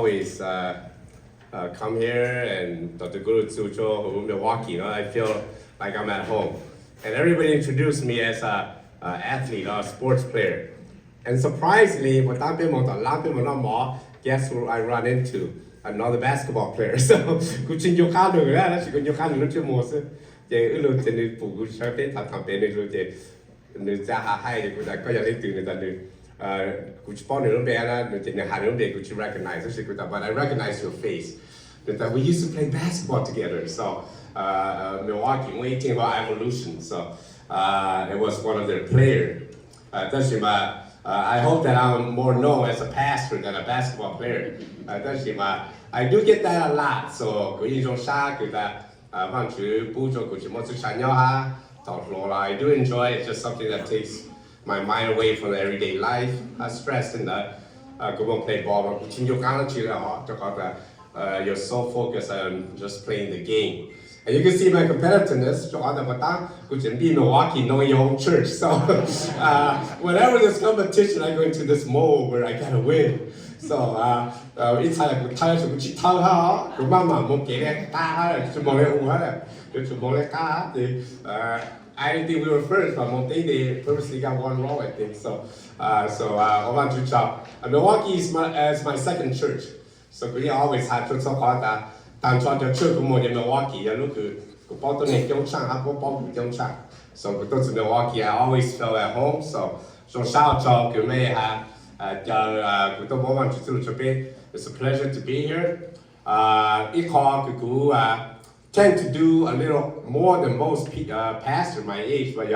always come here and Dr. Guru Tsucho, Milwaukee. I feel like I'm at home. And everybody introduced me as an athlete or a sports player. And surprisingly, guess who I run into? Another basketball player. So, recognize, but I recognize your face. We used to play basketball together. So, Milwaukee, waiting for evolution. So, it was one of their players. I hope that I'm more known as a pastor than a basketball player. I do get that a lot. So, I do enjoy it. It's just something that takes my mind away from the everyday life. Stress in the play ball. You're so focused on just playing the game. And you can see my competitiveness. Milwaukee, knowing your own church. So whenever there's competition, I go into this mode where I gotta win. So I didn't think we were first, but they purposely got one wrong, I think. So Milwaukee is my second church. So we always had to talk about that. Milwaukee, so go to Milwaukee, I always felt at home. So shout out to me. It's a pleasure to be here. Tend to do a little more than most pastors my age, but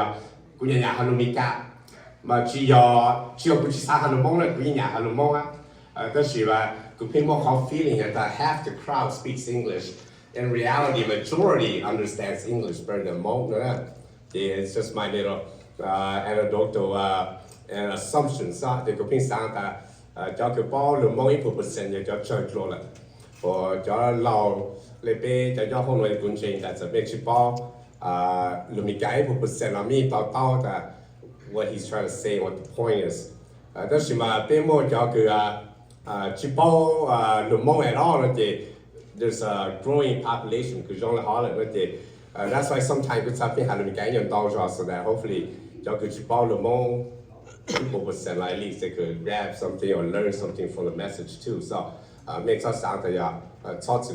people feeling that half the crowd speaks English. In reality, majority understands English better than most. It's just my little anecdotal and assumptions. That's a what he's trying to say, what the point is. There's a growing population. That's why sometimes it's happening so that hopefully at least they could grab something or learn something from the message too. So makes us sound that talk to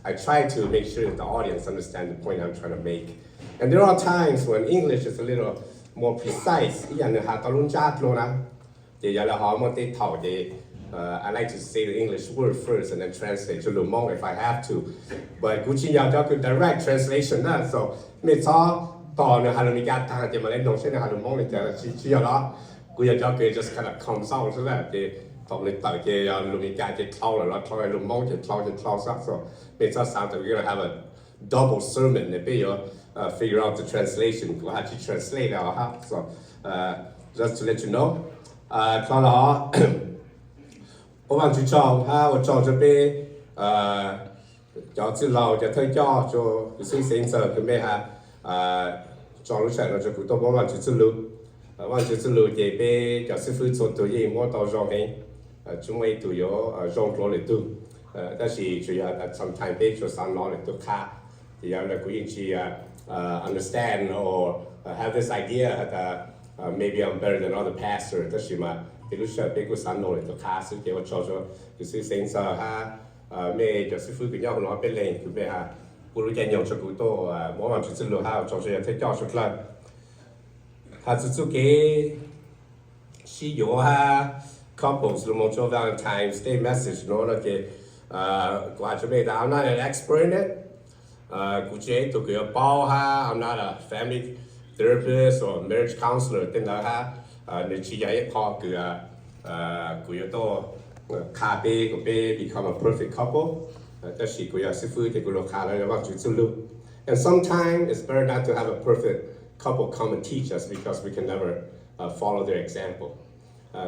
I try to make sure that the audience understand the point I'm trying to make. And there are times when English is a little more precise. I like to say the English word first and then translate to Lumong if I have to. But direct translation so just kind of comes out so that so makes us sound that we're gonna have a double sermon. Figure out the translation. How to translate so just to let you know. 我们去找他，我找这边要知道就推教就先先生咁咩哈找路上就古多我们去走路，我去走路这边就是负责做嘢，我到上面中位都有上落嚟都，但是主要sometimes 俾做上落嚟都卡，然後咧佢去understand or have this idea that maybe I'm better than other pastors，但是嘛。比如说，别个山路嚟到卡斯嘅，我做咗就是先生哈，咩就是夫佢要攞俾你，佢咩哈，不如見用出好多我話就是路哈，做咗有睇教出嚟，他是做嘅西遊哈 ，couples 路冇做 Valentine Day message 攞嚟嘅，話咗咩？但 I'm not an expert in it，估計都佢有包哈 ，I'm not a family therapist or marriage counselor 等等哈。你只有一個佢佢有多咖啡個杯 become a perfect couple， 但是佢有師傅嘅佢落卡咧，話住走路。And sometimes it's better not to have a perfect couple come and teach us because we can never follow their example.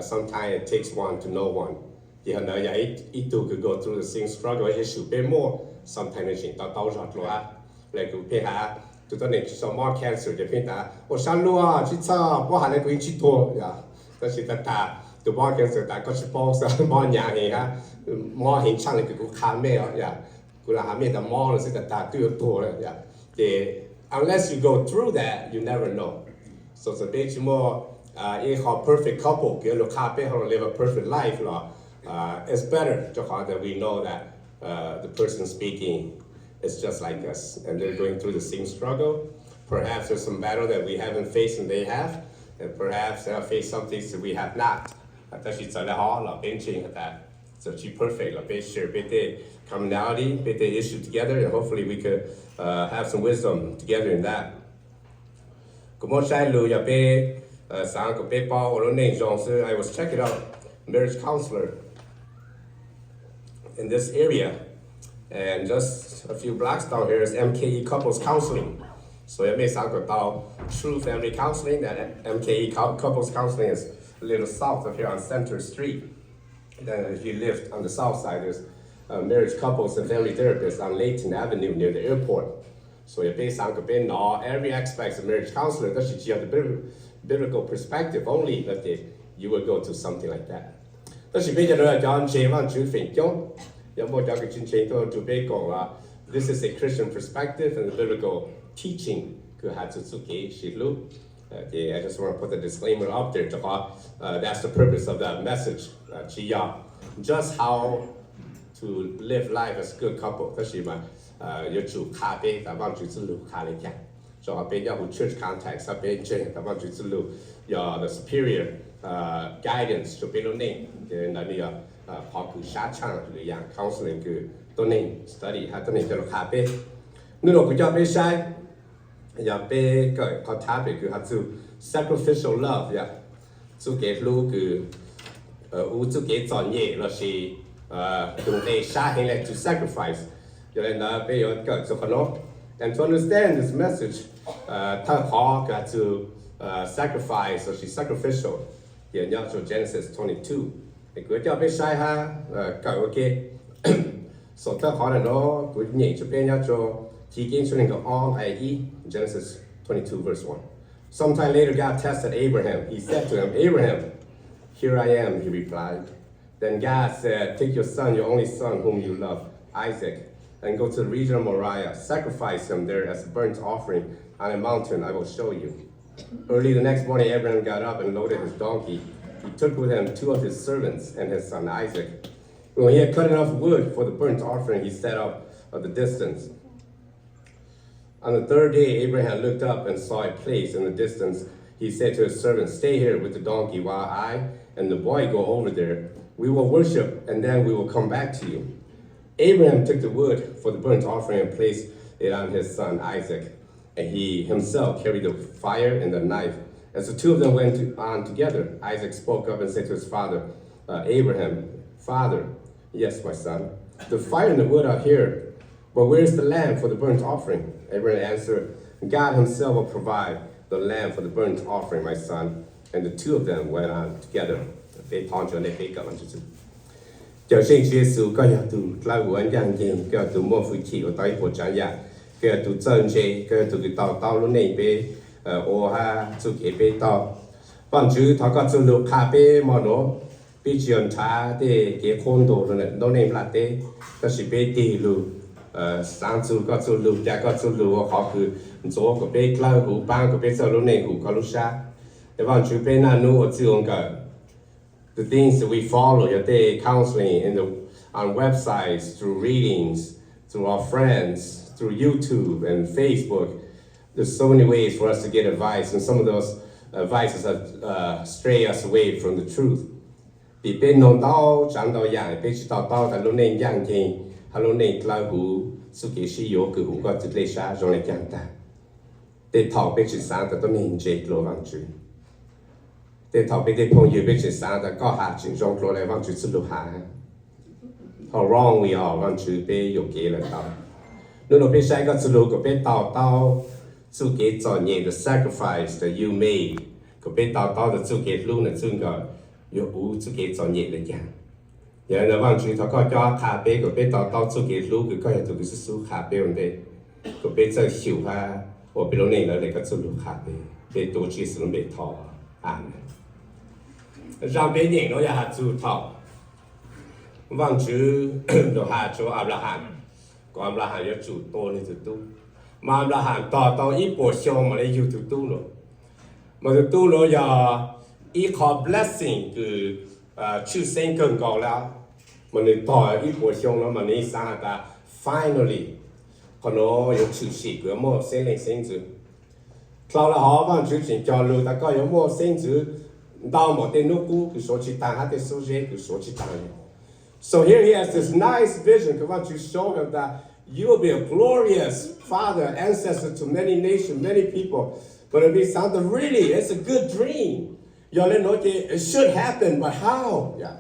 Sometimes it takes one to know one. 然後呢，有一度佢 go through the same struggle， 一少俾more，sometimes 你到咗落啊，嚟佢俾下。就當你做 more cancer 嘅片打，我上路啊去查，我還能夠去多呀。但是他 the one can say that got balls more nhà thì ha more hình chăng thì cũng khá mê đó yeah cũng là mê the more là sẽ ta tiêu tổ đấy yeah thì unless you go through that you never know so it's a bit more if a perfect couple kiểu lúc khá biết họ live a perfect life là it's better cho họ that we know that the person speaking is just like us and they're going through the same struggle perhaps there's some battle that we haven't faced and they have and perhaps they'll face some things that we have not 但是在那好了变成that so she perfect 了被 share 被的 commonality 被的 issue together and hopefully we could have some wisdom together in that 咁我細路入邊三個背包我都內容是 I was checking out marriage counselor in this area and just a few blocks down here is MKE couples counseling so 有咩三個到 true family counseling that MKE couples counseling is a little south of here on Center Street. Then if you live on the south side, there's marriage couples and family therapists on Layton Avenue near the airport. So you're based on every aspect of marriage counselor, that's just the biblical perspective only that you will go to something like that. That's bây giờ là John J. Van Chu Phình Chung. This is a Christian perspective and the biblical teaching. I just want to put the disclaimer up there. That's the purpose of that message. Qhia, just how to live life as a good couple. That's so church context, the superior guidance counseling study sacrificial love to sacrifice and to understand this message to sacrifice so she's sacrificial so Genesis 22 so Genesis 22 verse 1. Sometime later, God tested Abraham. He said to him, Abraham, here I am, he replied. Then God said, take your son, your only son, whom you love, Isaac, and go to the region of Moriah. Sacrifice him there as a burnt offering on a mountain I will show you. Early the next morning, Abraham got up and loaded his donkey. He took with him 2 of his servants and his son Isaac. When he had cut enough wood for the burnt offering, he set up at the distance. On the 3rd day, Abraham looked up and saw a place in the distance. He said to his servant, stay here with the donkey while I and the boy go over there. We will worship, and then we will come back to you. Abraham took the wood for the burnt offering and placed it on his son Isaac. And he himself carried the fire and the knife. As the 2 of them went on together, Isaac spoke up and said to his father, Abraham, Father, yes, my son, the fire and the wood are here, but where is the lamb for the burnt offering? Abraham answered, God himself will provide the lamb for the burnt offering, my son. And the 2 of them went on together. sáng chú có chú lù cha có chú lù họ cứ chỗ của bé lao hủ bang của bé sau lúc này hủ có lúc xa để vào chú bé na nu ở trường cả the things that we follow your day counseling in the on websites through readings through our friends through YouTube and Facebook there's so many ways for us to get advice and some of those advices stray us away from the truth bị bên nông đau chẳng đau dạng bên chỉ đau tại lúc này dạng thì Hello, name Clau Sukishi Yoku, who got to Lesha, Johnny Canta. They talk bitches Santa, don't name Jake Lovanchu. They talk big upon you bitches Santa, God hatching Jean Claude Levanchu to Luha. How wrong we are, want to be your gay and down. No, bitch, I got to look a bit out, to get on ye the sacrifice that you made. Go bit out the to get Luna Tunga, your old to get on ye again. Giờ nó vang chú thọ có cho cà phê của bé tao chú cái lú cái coi tụi cái số cà phê vấn đề của bé chơi xỉu ha ở bên này là cái số lú cà phê bé tổ chức sử dụng bé thọ 让别人都要做到，望住就下做阿拉罕，個阿拉罕要做多你就多，嘛阿拉罕到一步上嘛你要就多咯，嘛就多咯要一個 blessing คือชื่อเส้นเกินก่อนแล้วมันเลยต่ออีกหัวช่วงแล้วมันนี่สร้างแต่ finally คนเรา有ชื่อสิก็มั่วเส้นเล็กเส้นจืดเราละหอบ้านชื่อสิ่งจอรูแต่ก็有มั่วเส้นจืดดาวหมดเต็นนุกูคือโซชิตังฮัตเตโซเจคือโซชิตัง so here he has this nice vision คือว่า to show him that you will be a glorious father ancestor to many nations many people but it be something really it's a good dream you already know it should happen but how yeah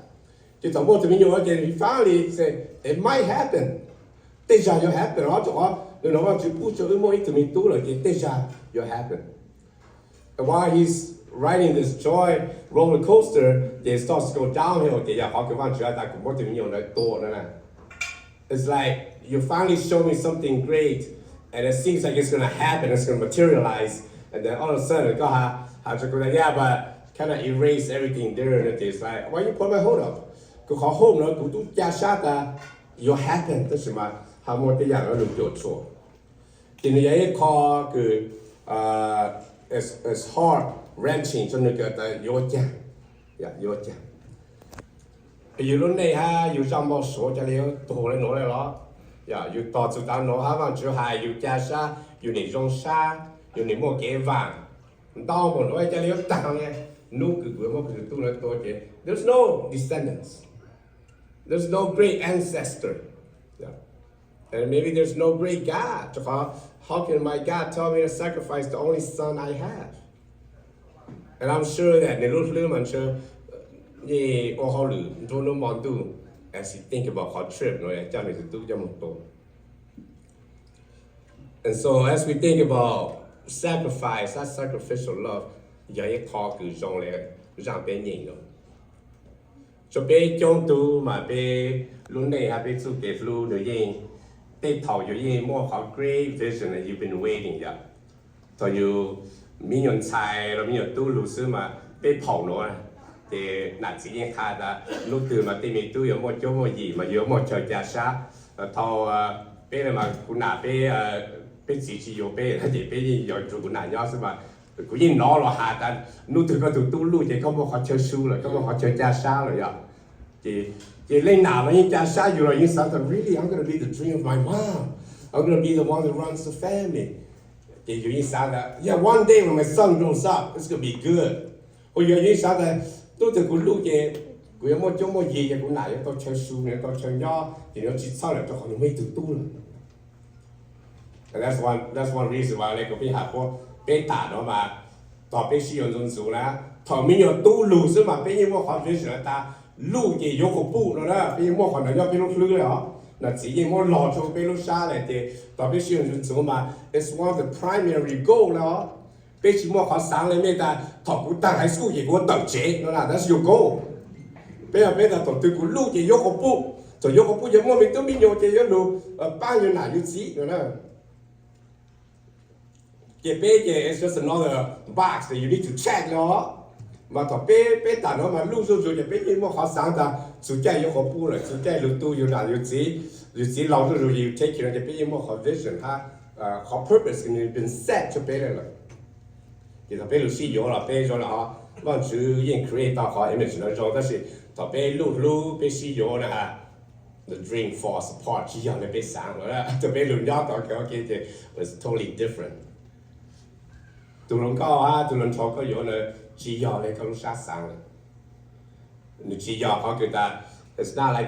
就从我这边有一点 finally say it might happen 等下要 happen 然后就话你老王就不就因为这边多了等下要 happen and while he's riding this joy roller coaster it starts to go downhill 等下好个方就要但我这边有来多了呢 it's like you finally show me something great and it seems like it's gonna happen it's gonna materialize and then all of a sudden ก็หาจะกูได้ yeah but kind of erase everything there and it's like why you put my hold up กูขอ hold เนาะกูต้องจะชาติyou happen 但是嘛หาหมดตัวอย่างแล้วหลุดโจทย์ชัวทีนี้ยังคอคือit's hard wrenching จนเกิดแต่โยจังอย่าโยจังอยู่รุ่นนี้ฮะอยู่จำบอกสวนจะเลี้ยวโตเลยหนูเลยเหรออย่าอยู่ต่อสุดท้ายหนูฮะว่าจะหายอยู่จ้าชาอยู่ในรงชาอยู่ในหม้อเก็บวางดาวหมดเลยจะเลี้ยวต่างไงนู่นคือเมื่อคือตู้นั้นตัวเจ there's no descendants there's no great ancestor yeah. and maybe there's no great God how can my God tell me to sacrifice the only son I have and I'm sure that ในรุ่นเรื่องมันเชื่อนี่โอ้เขาหรือโดนมองดู as you think about how trip หน่อยเจ้าหนึ่งจะตู้จะหมดตัว and so as we think about sacrifice that sacrificial love อย่าให้คอคือจงเลยร่างเป็นหญิงเลยจะไปจงตูมาไปรุ่นนี้ฮะไปสู้เก็บรู้หรือยังติดเท่าอยู่ยังมั่วเขา great vision that you've been waiting อย่างตอนอยู่มีเงินใช้เรามีเงินตู้รู้ซื้อมาไปเผาหน่อยแต่หนักสิ่งยังขาดอ่ะลูกตื่นมาตีมีตู้อยู่มั่วโจ้มั่วหยีมาเยอะมั่วเฉยจ้าช้าเท่าไปเลยมาคุณหน้าไปจีอยู่ไปแล้วเดี๋ยวไปอยู่จุดคุณหน้าย้อนซื้อมากูยิ่งน้อเราหาแต่นู่นถึงก็ถูกตู้ลูกเจ้าเขาบอกเขาเชื่อชูเลยเขาบอกเขาเชื่อจ้าช้าเลยอ่ะเจ้าเล่นหนามันยิ่งจ้าช้าอยู่เลยยิ่งสั่งแต่ really I'm gonna be the dream of my mom I'm gonna be the one that runs the family เจ้าอยู่ยิ่งสั่งแต่ yeah one day when my son grows up it's gonna be good โอ้ยยิ่งสั่งแต่ตู้ถึงกูลูกเจ้ากูยังมั่วจ้องมั่วยีเจ้ากูหน้ายังต้องเชื่อชูเนี่ยต้องเชื่อย่อเดี๋ยวจิตเศร้าเลยต้องเขายังไม่ถึงตู้เลย and that's one reason why เลยกูไปหาพวกเป็นตาเนาะมาต่อไปชีวิตจนสูงแล้วถอดมีอยู่ตู้ลูซึ่งมาเป็นยังว่าความเป็นเสือตาลูกยี่ยกปุ๊บแล้วนะเป็นยังว่าคนนั้นยอดเป็นลูกเรือเหรอนั่นสิยังว่าหล่อโชว์เป็นลูกชาเลยแต่ต่อไปชีวิตจนสูงมา it's one of the primary goal แล้วเป็นชีวิตว่าเขาสั่งเลยไม่ได้ถอดกูตั้งให้สู้ยี่กูตั้งเจ๊นั่นแหละ that's your goal เป็นแต่ถอดตัวกูลูกยี่ยกปุ๊บถอดยกปุ๊บยังว่าไม่ต้องมีโยเจยลูป้าอยู่ไหนอยู่สินั่นแหละit's just another box that you need to check เนาะมาต่อเป๊ะแต่เนาะมาลูกสู้ๆจะเป็นยังว่าเขาสั่งแต่สุดใจยกเขาพูดเลยสุดใจรู้ตู้อยู่ไหนอยู่สิเราต้องรู้อยู่ take care จะเป็นยังว่าเขา vision เขา purpose กันเป็น set จะเป็นอะไรที่ต่อไปรู้สิ有了ไป咗了啊ว่าจะยัง create 到เขา image 那种但是ต่อไปลูกไปสิ有นะฮะ the dream falls apart ที่ยังไม่ไปสั่งแล้วต่อไปรุ่นยอดต่อเขาเกจะ was totally differentตัวน้องก็ตัวน้องชอบก็อยู่ในชียอเลยเขารู้ชัดสั่งเลยในชียอเขาคือแต่ it's not like